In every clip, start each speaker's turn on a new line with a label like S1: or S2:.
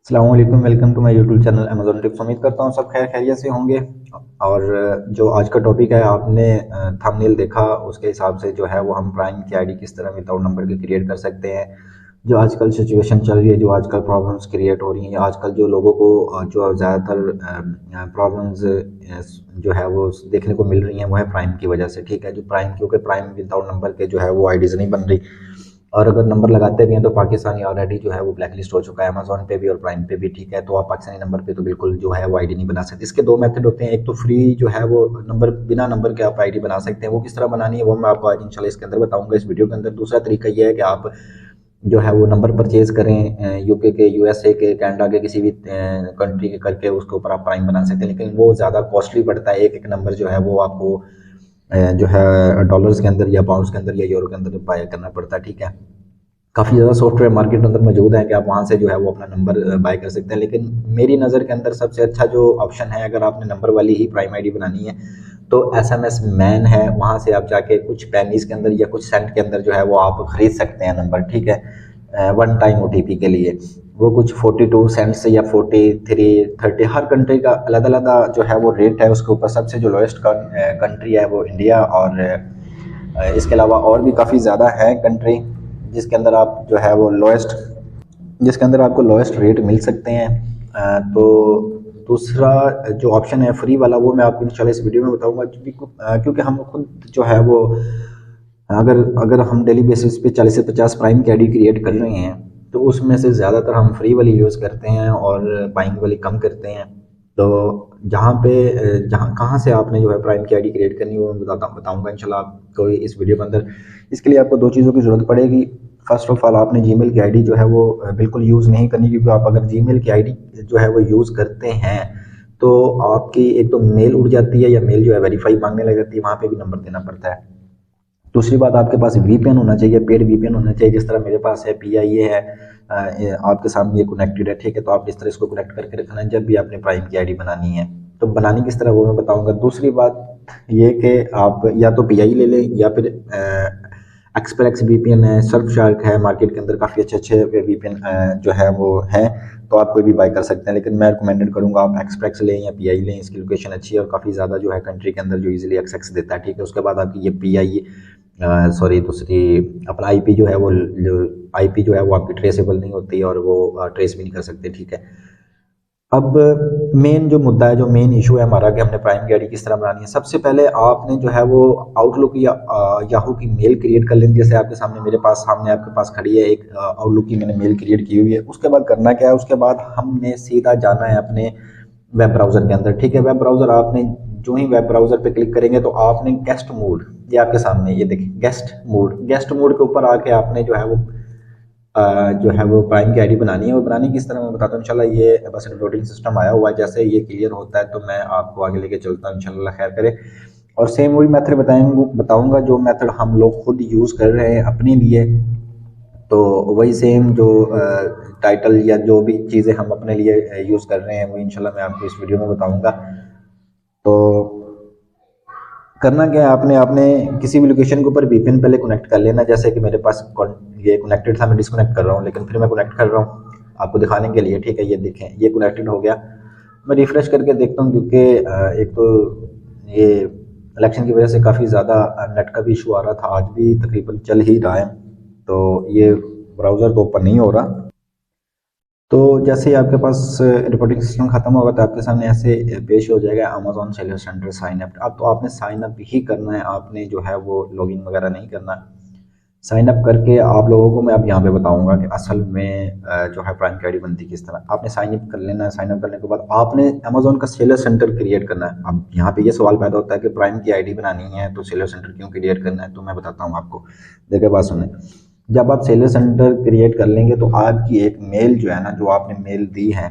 S1: अस्सलाम वालेकुम, welcome to my YouTube channel Amazon tips. उम्मीद करता हूँ सब खैर खैरियत से होंगे। और जो आज का टॉपिक है, आपने थंबनेल देखा, उसके हिसाब से जो है वो हम प्राइम की आईडी किस तरह विदाउट नंबर के क्रिएट कर सकते हैं। जो आजकल सिचुएशन चल रही है, जो आजकल प्रॉब्लम्स क्रिएट हो रही हैं, आजकल जो लोगों को जो ज़्यादातर प्रॉब्लम्स जो है वो देखने को मिल रही हैं, वो है प्राइम की वजह से। ठीक है, जो प्राइम, क्योंकि प्राइम विदाउट नंबर के जो है वो आईडीज़ नहीं बन रही, और अगर नंबर लगाते भी हैं तो पाकिस्तानी ऑलरेडी जो है वो ब्लैक लिस्ट हो चुका है अमेजोन पे भी और प्राइम पे भी। ठीक है, तो आप पाकिस्तानी नंबर पे तो बिल्कुल जो है वो आईडी नहीं बना सकते। इसके दो मेथड होते हैं, एक तो फ्री जो है वो नंबर, बिना नंबर के आप आईडी बना सकते हैं। वो किस तरह बनानी है वो मैं आपको आज इंशाल्लाह इसके अंदर बताऊंगा, इस वीडियो के अंदर। दूसरा तरीका ये है कि आप जो है वो नंबर परचेज करें यूके के, यूएसए के, कनाडा के, किसी भी कंट्री के करके उसके ऊपर आप प्राइम बना सकते हैं। लेकिन वो ज़्यादा कॉस्टली पड़ता है। एक एक नंबर जो है वो आपको जो है डॉलर्स के अंदर या पाउंड्स के अंदर या यूरो के अंदर बाय करना पड़ता है। ठीक है, काफ़ी ज़्यादा सॉफ्टवेयर मार्केट के अंदर मौजूद है कि आप वहाँ से जो है वो अपना नंबर बाय कर सकते हैं। लेकिन मेरी नज़र के अंदर सबसे अच्छा जो ऑप्शन है, अगर आपने नंबर वाली ही प्राइम आईडी बनानी है, तो एसएमएस मैन है, वहाँ से आप जाके कुछ पेनीज के अंदर या कुछ सेंट के अंदर जो है वो आप खरीद सकते हैं नंबर। ठीक है, वन टाइम ओटीपी के लिए वो कुछ 42 सेंट्स या 43 30, हर कंट्री का अलग अलग जो है वो रेट है। उसके ऊपर सबसे जो लोएस्ट कंट्री है वो इंडिया, और इसके अलावा और भी काफ़ी ज़्यादा है कंट्री जिसके अंदर आप जो है वो जिसके अंदर आपको लोएस्ट रेट मिल सकते हैं। तो दूसरा जो ऑप्शन है फ्री वाला, वो मैं आपको इंशाल्लाह इस वीडियो में बताऊंगा, क्योंकि हम खुद जो है वो अगर अगर हम डेली बेसिस पे 40 से 50 प्राइम की आईडी क्रिएट कर रहे हैं, तो उसमें से ज़्यादातर हम फ्री वाली यूज़ करते हैं और बाइंग वाली कम करते हैं। तो जहाँ कहाँ से आपने जो है प्राइम की आईडी क्रिएट करनी है वो मैं बताऊंगा इंशाल्लाह आपको इस वीडियो के अंदर। इसके लिए आपको दो चीज़ों की ज़रूरत पड़ेगी। फर्स्ट ऑफ ऑल, आपने जीमेल की आईडी जो है वो बिल्कुल यूज़ नहीं करनी, क्योंकि आप अगर जीमेल की आईडी जो है वो यूज़ करते हैं तो आपकी एक तो मेल उड़ जाती है, या मेल जो है वेरीफाई मांगने लग जाती है, वहाँ पे भी नंबर देना पड़ता है। दूसरी बात, आपके पास वीपीएन होना चाहिए, पेड वीपीएन होना चाहिए, जिस तरह मेरे पास है, पीआईए है, आपके सामने ये कनेक्टेड है। ठीक है, तो आप इस तरह इसको कनेक्ट करके रखना है जब भी आपने प्राइम की आईडी बनानी है। तो बनानी किस तरह वो मैं बताऊंगा। दूसरी बात ये कि आप या तो पीआई ले लें, या फिर एक्सप्रेस वीपीएन है, सर्फ शार्क है, मार्केट के अंदर काफ़ी अच्छे अच्छे वीपीएन जो है वो हैं, तो आप कोई भी बाय कर सकते हैं। लेकिन मैं रिकमेंडेड करूंगा आप एक्सप्रेस लें या पीआई लें। इसकी लोकेशन अच्छी है और काफ़ी ज़्यादा जो है कंट्री के अंदर जो इजीली एक्सेस देता है। ठीक है, उसके बाद आपकी ये पीआई सॉरी दूसरी अपना आईपी जो है वो आईपी जो है वो आपकी ट्रेसेबल नहीं होती और वो ट्रेस भी नहीं कर सकते। ठीक है, अब मेन जो मुद्दा है, जो मेन इशू है हमारा कि हमने प्राइम की आईडी किस तरह बनानी है। सबसे पहले आपने जो है वो आउटलुक या याहू की मेल क्रिएट कर लेंगे। जैसे आपके सामने मेरे पास सामने आपके पास खड़ी है एक आउटलुक की मैंने मेल क्रिएट की हुई है। उसके बाद करना क्या है, उसके बाद हमने सीधा जाना है अपने वेब ब्राउज़र के अंदर। ठीक है, वेब ब्राउज़र आपने जो ही वेब ब्राउज़र पे क्लिक करेंगे तो आपने गेस्ट मोड, ये आपके सामने ये देखिए गेस्ट मोड के ऊपर आके आपने जो है वो प्राइम की आईडी बनानी है। वो बनानी किस तरह मैं बताता हूँ इंशाल्लाह। ये बस लोडिंग सिस्टम आया हुआ है, जैसे ये क्लियर होता है तो मैं आपको आगे लेके चलता हूँ इंशाल्लाह खैर करे। और सेम वही मेथड बताऊंगा जो मेथड हम लोग खुद यूज़ कर रहे हैं अपने लिए। तो वही सेम जो टाइटल या जो भी चीज़ें हम अपने लिए यूज़ कर रहे हैं वो इंशाल्लाह मैं आपको इस वीडियो में बताऊंगा। तो करना क्या है, आपने आपने किसी भी लोकेशन के ऊपर वीपीएन पहले कनेक्ट कर लेना। जैसे कि मेरे पास ये कनेक्टेड था, मैं डिस्कनेक्ट कर रहा हूँ, लेकिन फिर मैं कनेक्ट कर रहा हूँ आपको दिखाने के लिए। ठीक है, ये देखें ये कनेक्टेड हो गया। मैं रिफ्रेश करके देखता हूँ, क्योंकि एक तो ये इलेक्शन की वजह से काफ़ी ज़्यादा नेट का भी इशू आ रहा था, आज भी तकरीबन चल ही रहा है, तो ये ब्राउज़र तो ओपन नहीं हो रहा। तो जैसे ही आपके पास रिपोर्टिंग सिस्टम खत्म होगा तो आपके सामने ऐसे पेश हो जाएगा Amazon seller centre sign up. अब तो आपने साइन अप ही करना है, आपने जो है वो लॉगिन वगैरह नहीं करना। साइन अप करके आप लोगों को मैं अब यहाँ पे बताऊंगा कि असल में जो है प्राइम की आईडी बनती किस तरह। आपने साइन अप कर लेना है। साइन अप करने के बाद आपने अमेजोन का सेलर सेंटर क्रिएट करना है। अब यहाँ पे ये सवाल पैदा होता है कि प्राइम की आईडी बनानी है तो सेलर सेंटर क्यों क्रिएट करना है, तो मैं बताता हूँ आपको। देखिए बात सुने, जब आप सेलर सेंटर क्रिएट कर लेंगे तो आपकी एक मेल जो है ना, जो आपने मेल दी है,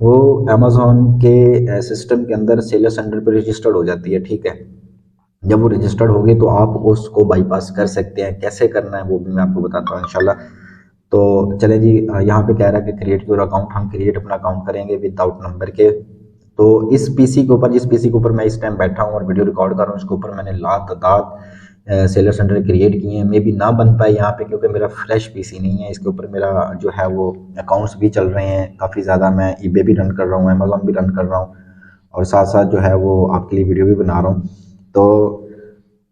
S1: वो अमेजोन के सिस्टम के अंदर सेलर सेंटर पर रजिस्टर्ड हो जाती है। ठीक है, जब वो रजिस्टर्ड होगी तो आप उसको बाईपास कर सकते हैं। कैसे करना है वो भी मैं आपको बताता हूँ इंशाल्लाह। तो चले जी, यहाँ पे कह रहा है कि क्रिएट योर अकाउंट। हम क्रिएट अपना अकाउंट करेंगे विदाउट नंबर के। तो इस पीसी के ऊपर, जिस पीसी के ऊपर मैं इस टाइम बैठा हूँ और वीडियो रिकॉर्ड कर रहा हूँ, इसके ऊपर मैंने लातादाद सेलर सेंटर क्रिएट किए हैं, मे बी ना बन पाए यहाँ पे क्योंकि मेरा फ्रेश पीसी नहीं है। इसके ऊपर मेरा जो है वो अकाउंट्स भी चल रहे हैं काफ़ी ज़्यादा, मैं ईबे भी रन कर रहा हूँ, अमेज़ॉन भी रन कर रहा हूँ और साथ साथ जो है वो आपके लिए वीडियो भी बना रहा हूँ। तो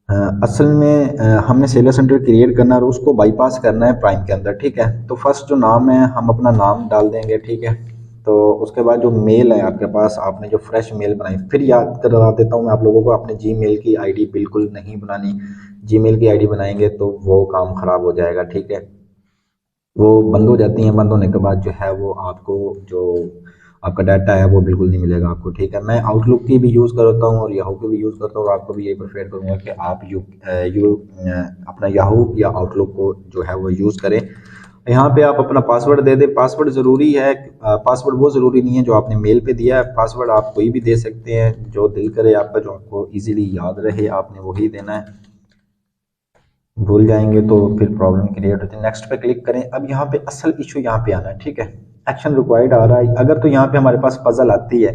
S1: असल में हमने सेलर सेंटर क्रिएट करना है और उसको बाईपास करना है प्राइम के अंदर, ठीक है। तो फर्स्ट जो नाम है हम अपना नाम डाल देंगे, ठीक है। तो उसके बाद जो मेल है आपके पास, आपने जो फ्रेश मेल बनाई, फिर याद करा देता हूँ मैं आप लोगों को, आपने जीमेल की आईडी बिल्कुल नहीं बनानी। जीमेल की आईडी बनाएंगे तो वो काम खराब हो जाएगा, ठीक है। वो बंद हो जाती हैं, बंद होने के बाद जो है वो आपको जो आपका डाटा है वो बिल्कुल नहीं मिलेगा आपको, ठीक है। मैं आउटलुक की भी यूज़ करता हूँ और याहू की भी यूज़ करता हूँ और आपको भी यही प्रेफर करूँगा कि आप अपना याहू या आउटलुक को जो है वो यूज़ करें। यहाँ पे आप अपना पासवर्ड दे दें। पासवर्ड ज़रूरी है, पासवर्ड वो ज़रूरी नहीं है जो आपने मेल पे दिया है। पासवर्ड आप कोई भी दे सकते हैं जो दिल करे आपका, जो आपको इजीली याद रहे, आपने वही देना है। भूल जाएंगे तो फिर प्रॉब्लम क्रिएट होती है। नेक्स्ट पे क्लिक करें। अब यहाँ पे असल इशू यहाँ पे आना है, ठीक है। एक्शन रिक्वायर्ड आ रहा है। अगर तो यहाँ पे हमारे पास पजल आती है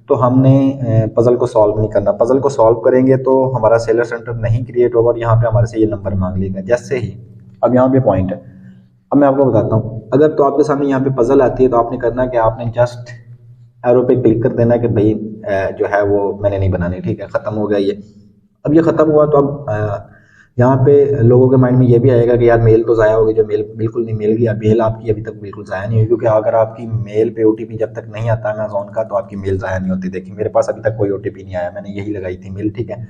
S1: तो हमने पजल को सॉल्व नहीं करना। पजल को सॉल्व करेंगे तो हमारा सेलर सेंटर नहीं क्रिएट होगा और यहाँ पे हमारे से ये नंबर मांग लेगा जैसे ही। अब यहाँ पे पॉइंट है, अब मैं आपको बताता हूँ। अगर तो आपके सामने यहाँ पे पजल आती है तो आपने करना है कि आपने जस्ट एरो पे क्लिक कर देना कि भाई जो है वो मैंने नहीं बनानी, ठीक है, खत्म हो गया ये। अब ये खत्म हुआ तो अब यहाँ पे लोगों के माइंड में ये भी आएगा कि यार मेल तो ज़ाया होगी, जो मेल बिल्कुल नहीं मिल गई। मेल आपकी अभी तक बिल्कुल ज़ाया नहीं हुई क्योंकि अगर आपकी मेल पे ओटीपी जब तक नहीं आता अमेज़ॉन का तो आपकी मेल ज़ाया नहीं होती। देखिए मेरे पास अभी तक कोई ओटीपी नहीं आया, मैंने यही लगाई थी मेल, ठीक है।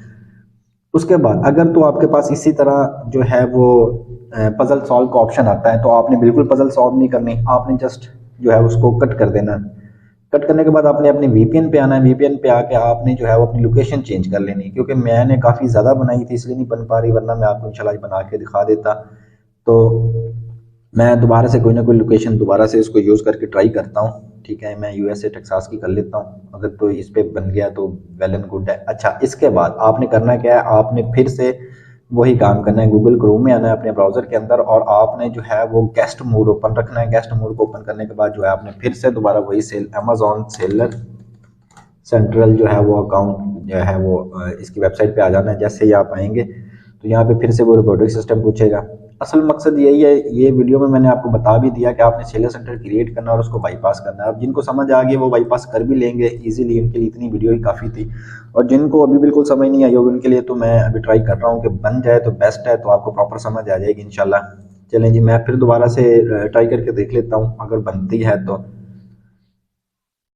S1: उसके बाद अगर तो आपके पास इसी तरह जो है वो पजल सॉल्व का ऑप्शन आता है तो आपने बिल्कुल पजल सॉल्व नहीं करनी, आपने जस्ट जो है उसको कट कर देना। कट करने के बाद आपने अपने वीपीएन पे आना है। वीपीएन पे आके आपने जो है वो अपनी लोकेशन चेंज कर लेनी, क्योंकि मैंने काफ़ी ज़्यादा बनाई थी इसलिए नहीं बन पा रही, वरना मैं आपको इंशाल्लाह बना के दिखा देता। तो मैं दोबारा से कोई ना कोई लोकेशन दोबारा से इसको यूज़ करके ट्राई करता हूँ, ठीक है। मैं यूएसए टेक्सास की कर लेता हूँ, अगर तो इस पे बन गया तो वेल एंड गुड है। अच्छा, इसके बाद आपने करना क्या है, आपने फिर से वही काम करना है। गूगल क्रोम में आना है अपने ब्राउजर के अंदर और आपने जो है वो गेस्ट मोड ओपन रखना है। गेस्ट मोड को ओपन करने के बाद जो है आपने फिर से दोबारा वही अमेज़ॉन सेलर सेंट्रल जो है वो अकाउंट जो है वो इसकी वेबसाइट पे आ जाना है। जैसे ही आप आएंगे तो यहाँ पे फिर से वो रिपोर्टिंग सिस्टम पूछेगा। असल मकसद यही है, ये वीडियो में मैंने आपको बता भी दिया कि आपने सेलर सेंटर क्रिएट करना और उसको बाईपास करना है। अब जिनको समझ आ गई वो बाईपास कर भी लेंगे इजीली, उनके लिए इतनी वीडियो ही काफ़ी थी। और जिनको अभी बिल्कुल समझ नहीं आई होगी उनके लिए तो मैं अभी ट्राई कर रहा हूँ कि बन जाए तो बेस्ट है, तो आपको प्रॉपर समझ आ जाएगी इंशाल्लाह। चलें जी, मैं फिर दोबारा से ट्राई करके देख लेता हूँ अगर बनती है तो,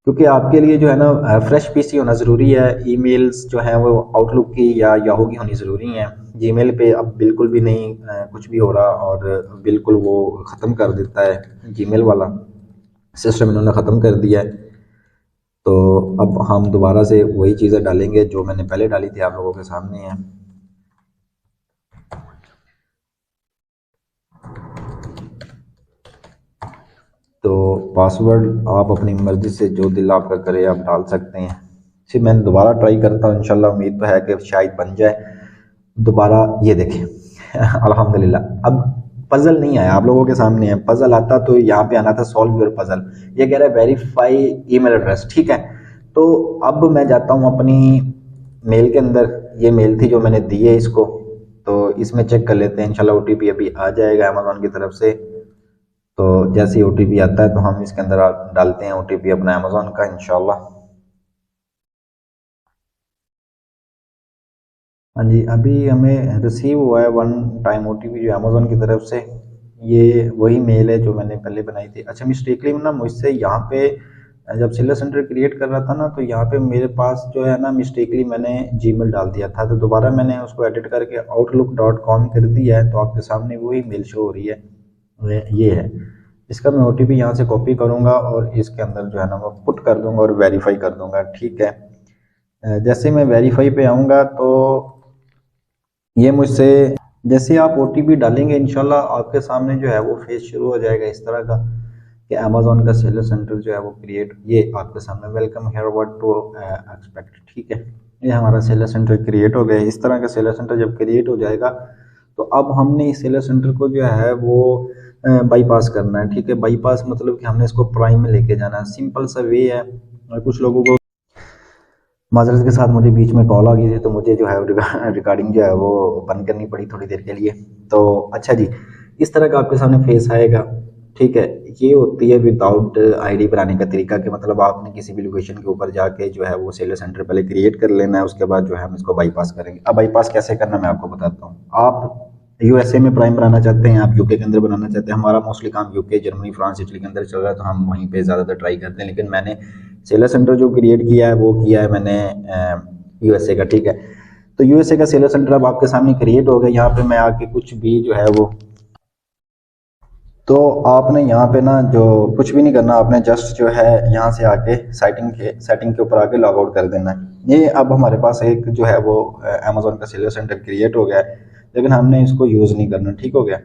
S1: क्योंकि आपके लिए जो है ना फ्रेश पीसी होना ज़रूरी है। ईमेल्स जो हैं वो आउटलुक की या याहू की होनी ज़रूरी हैं। जीमेल पे अब बिल्कुल भी नहीं कुछ भी हो रहा और बिल्कुल वो ख़त्म कर देता है, जीमेल वाला सिस्टम इन्होंने ख़त्म कर दिया है। तो अब हम दोबारा से वही चीज़ें डालेंगे जो मैंने पहले डाली थी, आप लोगों के सामने है। तो पासवर्ड आप अपनी मर्ज़ी से जो दिल आपका करे आप डाल सकते हैं। फिर मैंने दोबारा ट्राई करता हूँ, इंशाल्लाह उम्मीद तो है कि शायद बन जाए दोबारा। ये देखें अल्हम्दुलिल्लाह अब पजल नहीं आया, आप लोगों के सामने है। पजल आता तो यहाँ पे आना था सॉल्व योर पजल। ये कह रहा है वेरीफाई ईमेल एड्रेस, ठीक है। तो अब मैं जाता हूँ अपनी मेल के अंदर, ये मेल थी जो मैंने दी है इसको, तो इसमें चेक कर लेते हैं। इंशाल्लाह ओटीपी अभी आ जाएगा अमेज़ॉन की तरफ से। तो जैसे ही ओटीपी आता है तो हम इसके अंदर डालते हैं ओटीपी अपना अमेज़ॉन का इंशाल्लाह। हाँ जी, अभी हमें रिसीव हुआ है वन टाइम ओटीपी जो अमेज़ॉन की तरफ से। ये वही मेल है जो मैंने पहले बनाई थी। अच्छा, मिस्टेकली ना मुझसे यहाँ पे जब सेलर सेंटर क्रिएट कर रहा था ना तो यहाँ पे मेरे पास जो है ना मिस्टेकली मैंने जीमेल डाल दिया था, तो दोबारा मैंने उसको एडिट करके outlook.com कर दिया है। तो आपके सामने वही मेल शो हो रही है, ये है। इसका मैं ओटीपी यहाँ से कॉपी करूँगा और इसके अंदर जो है ना वो पुट कर दूँगा और वेरीफाई कर दूँगा, ठीक है। जैसे मैं वेरीफाई पे आऊँगा तो ये मुझसे जैसे आप ओटीपी डालेंगे इंशाल्लाह आपके सामने जो है वो फेस शुरू हो जाएगा इस तरह का कि अमेज़ॉन का सेलर सेंटर जो है वो क्रिएट, ये आपके सामने welcome here what to expect, ठीक है। ये हमारा सेलर सेंटर क्रिएट हो गया। इस तरह का सेलर सेंटर जब क्रिएट हो जाएगा तो अब हमने इस सेलर सेंटर को जो है वो बाईपास करना है, ठीक है। बाईपास मतलब कि हमने इसको प्राइम में लेके जाना है। सिंपल सा वे है। और कुछ लोगों को माजरत के साथ मुझे बीच में कॉल आ गई थी, तो मुझे जो है रिकॉर्डिंग जो है वो बंद करनी पड़ी थोड़ी देर के लिए। तो अच्छा जी, इस तरह का आपके सामने फेस आएगा, ठीक है। ये होती है विदाउट आईडी बनाने का तरीका, कि मतलब आपने किसी भी लोकेशन के ऊपर जाके जो है वो सेलर सेंटर पहले क्रिएट कर लेना है, उसके बाद जो है हम इसको बाईपास करेंगे। अब बाईपास कैसे करना मैं आपको बताता हूँ। आप यूएसए में प्राइम बनाना चाहते हैं, आप यूके के अंदर बनाना चाहते हैं, हमारा मोस्टली काम यूके, जर्मनी, फ्रांस, इटली के अंदर चल रहा है, तो हम वहीं पे ज़्यादातर ट्राई करते हैं। लेकिन मैंने सेलर सेंटर जो क्रिएट किया है वो किया है मैंने यूएसए का, ठीक है। तो यूएसए का सेलर सेंटर अब आपके सामने क्रिएट हो गया। यहाँ पे मैं आके कुछ भी जो है वो, तो आपने यहाँ पे ना जो कुछ भी नहीं करना, आपने जस्ट जो है यहाँ से आके सेटिंग के ऊपर आके लॉग आउट कर देना है। ये अब हमारे पास एक जो है वो अमेजोन का सेलर सेंटर क्रिएट हो गया है, लेकिन हमने इसको यूज़ नहीं करना, ठीक हो गया।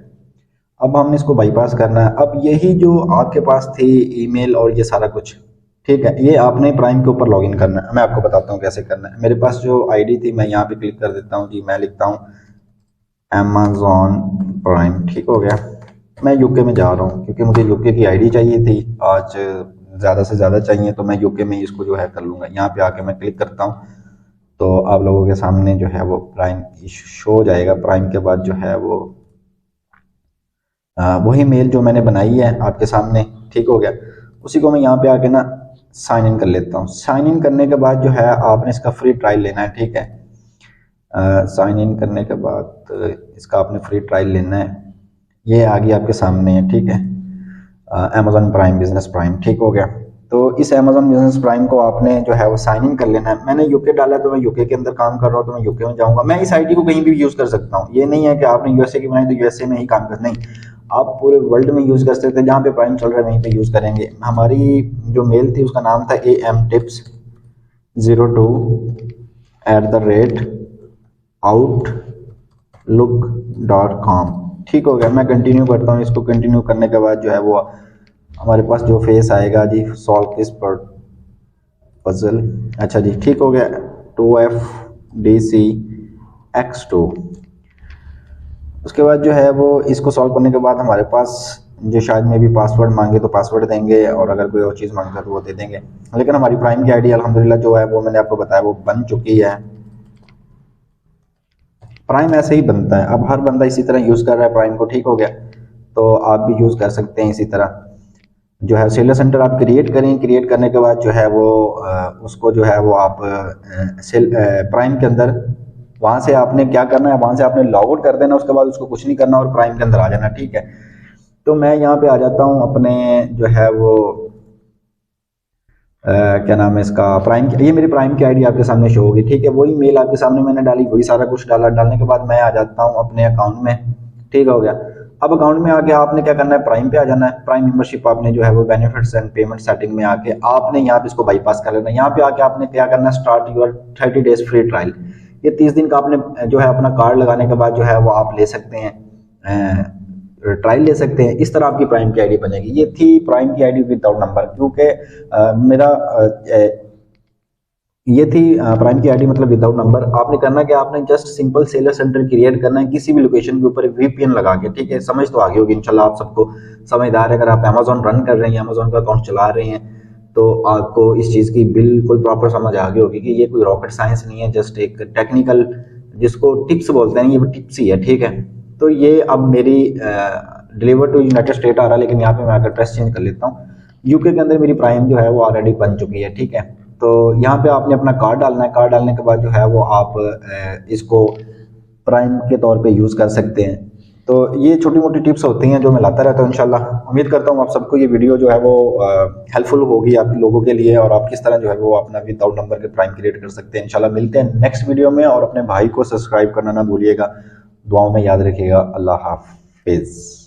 S1: अब हमने इसको बाईपास करना है। अब यही जो आपके पास थी ईमेल और ये सारा कुछ, ठीक है, ये आपने प्राइम के ऊपर लॉगिन करना है। मैं आपको बताता हूँ कैसे करना है। मेरे पास जो आईडी थी, मैं यहाँ पे क्लिक कर देता हूँ जी, मैं लिखता हूँ अमेजोन प्राइम, ठीक हो गया। मैं यूके में जा रहा हूँ क्योंकि मुझे यूके की आईडी चाहिए थी, आज ज़्यादा से ज़्यादा चाहिए, तो मैं यूके में इसको जो है कर लूँगा। यहाँ पे आके मैं क्लिक करता हूँ तो आप लोगों के सामने जो है वो प्राइम शो हो जाएगा। प्राइम के बाद जो है वो वही मेल जो मैंने बनाई है आपके सामने, ठीक हो गया। उसी को मैं यहाँ पे आके ना साइन इन कर लेता हूँ। साइन इन करने के बाद जो है आपने इसका फ्री ट्रायल लेना है, ठीक है। साइन इन करने के बाद इसका आपने फ्री ट्रायल लेना है। ये आगे आपके सामने है, ठीक है, अमेजोन प्राइम बिजनेस प्राइम, ठीक हो गया। तो इस अमेजोन बिजनेस प्राइम को आपने जो है वो साइन इन कर लेना है। मैंने यूके डाला है तो मैं यूके के अंदर काम कर रहा हूँ, तो मैं यूके में जाऊँगा। मैं इस आईडी को कहीं भी यूज़ कर सकता हूँ, ये नहीं है कि आपने यूएसए की बनाई तो यूएसए में ही काम कर, नहीं, आप पूरे वर्ल्ड में यूज़ कर सकते हैं। जहाँ पे प्राइम चल रहा है वहीं पे यूज़ करेंगे। हमारी जो मेल थी उसका नाम था amtips02@outlook.com, ठीक हो गया। मैं कंटिन्यू करता हूँ। इसको कंटिन्यू करने के बाद जो है वो हमारे पास जो फेस आएगा जी, सॉल्व दिस पजल, अच्छा जी, ठीक हो गया। 2FDCX2। उसके बाद जो है वो इसको सॉल्व करने के बाद हमारे पास जो शायद में भी पासवर्ड मांगे तो पासवर्ड देंगे, और अगर कोई और चीज़ मांगे तो वो दे देंगे। लेकिन हमारी प्राइम की आईडी अल्हम्दुलिल्लाह जो है वो मैंने आपको बताया वो बन चुकी है। प्राइम ऐसे ही बनता है, अब हर बंदा इसी तरह यूज़ कर रहा है प्राइम को, ठीक हो गया। तो आप भी यूज़ कर सकते हैं इसी तरह। जो है सेलर सेंटर आप क्रिएट करें, क्रिएट करने के बाद जो है वो उसको जो है वो आप प्राइम के अंदर, वहाँ से आपने क्या करना है, वहाँ से आपने लॉग आउट कर देना। उसके बाद उसको कुछ नहीं करना और प्राइम के अंदर आ जाना, ठीक है। तो मैं यहाँ पे आ जाता हूँ अपने जो है वो क्या नाम है इसका, प्राइम, ये मेरी प्राइम की आईडी आपके सामने शो होगी, ठीक है। वही मेल आपके सामने मैंने डाली, वही सारा कुछ डाला। डालने के बाद मैं आ जाता हूँ अपने अकाउंट में, ठीक हो गया। अब अकाउंट में आके आपने क्या करना है, प्राइम पे आ जाना है। प्राइम मेंबरशिप आपने जो है वो बेनिफिट्स एंड पेमेंट सेटिंग में आके आपने यहाँ पे इसको बाईपास कर लेना है। यहाँ पे आके आपने क्या करना है, start your 30 days free trial. ये 30 दिन का आपने जो है अपना कार्ड लगाने के बाद जो है वो आप ले सकते हैं, ट्रायल ले सकते हैं। इस तरह आपकी प्राइम की आईडी बनेगी। ये थी प्राइम की आईडी विदाउट नंबर, क्योंकि ये थी प्राइम की आईडी मतलब विदाउट नंबर। आपने करना कि आपने just simple seller centre create करना है किसी भी लोकेशन के ऊपर एक वीपीएन लगा के, ठीक है। समझ तो आ गई होगी इंशाल्लाह, आप सबको समझदार है। अगर आप अमेजोन रन कर रहे हैं, अमेजोन का अकाउंट चला रहे हैं, तो आपको इस चीज़ की बिल्कुल प्रॉपर समझ आ गई होगी कि ये कोई रॉकेट साइंस नहीं है, जस्ट एक टेक्निकल, जिसको टिप्स बोलते हैं, ये टिप्स ही है, ठीक है। तो ये अब मेरी डिलीवर टू यूनाइटेड स्टेट आ रहा है, लेकिन यहाँ पे मैं अगर एड्रेस चेंज कर लेता हूँ। यूके के अंदर मेरी प्राइम जो है वो ऑलरेडी बन चुकी है, ठीक है। तो यहाँ पे आपने अपना कार्ड डालना है। कार्ड डालने के बाद जो है वो आप इसको प्राइम के तौर पे यूज़ कर सकते हैं। तो ये छोटी मोटी टिप्स होती हैं जो मैं लाता रहता हूँ इंशाल्लाह। उम्मीद करता हूँ आप सबको ये वीडियो जो है वो हेल्पफुल होगी आप लोगों के लिए, और आप किस तरह जो है वो अपना विदाउट नंबर के प्राइम क्रिएट कर सकते हैं। इंशाल्लाह मिलते हैं नेक्स्ट वीडियो में, और अपने भाई को सब्सक्राइब करना ना भूलिएगा। दुआओं में याद रखिएगा। अल्लाह हाफिज़।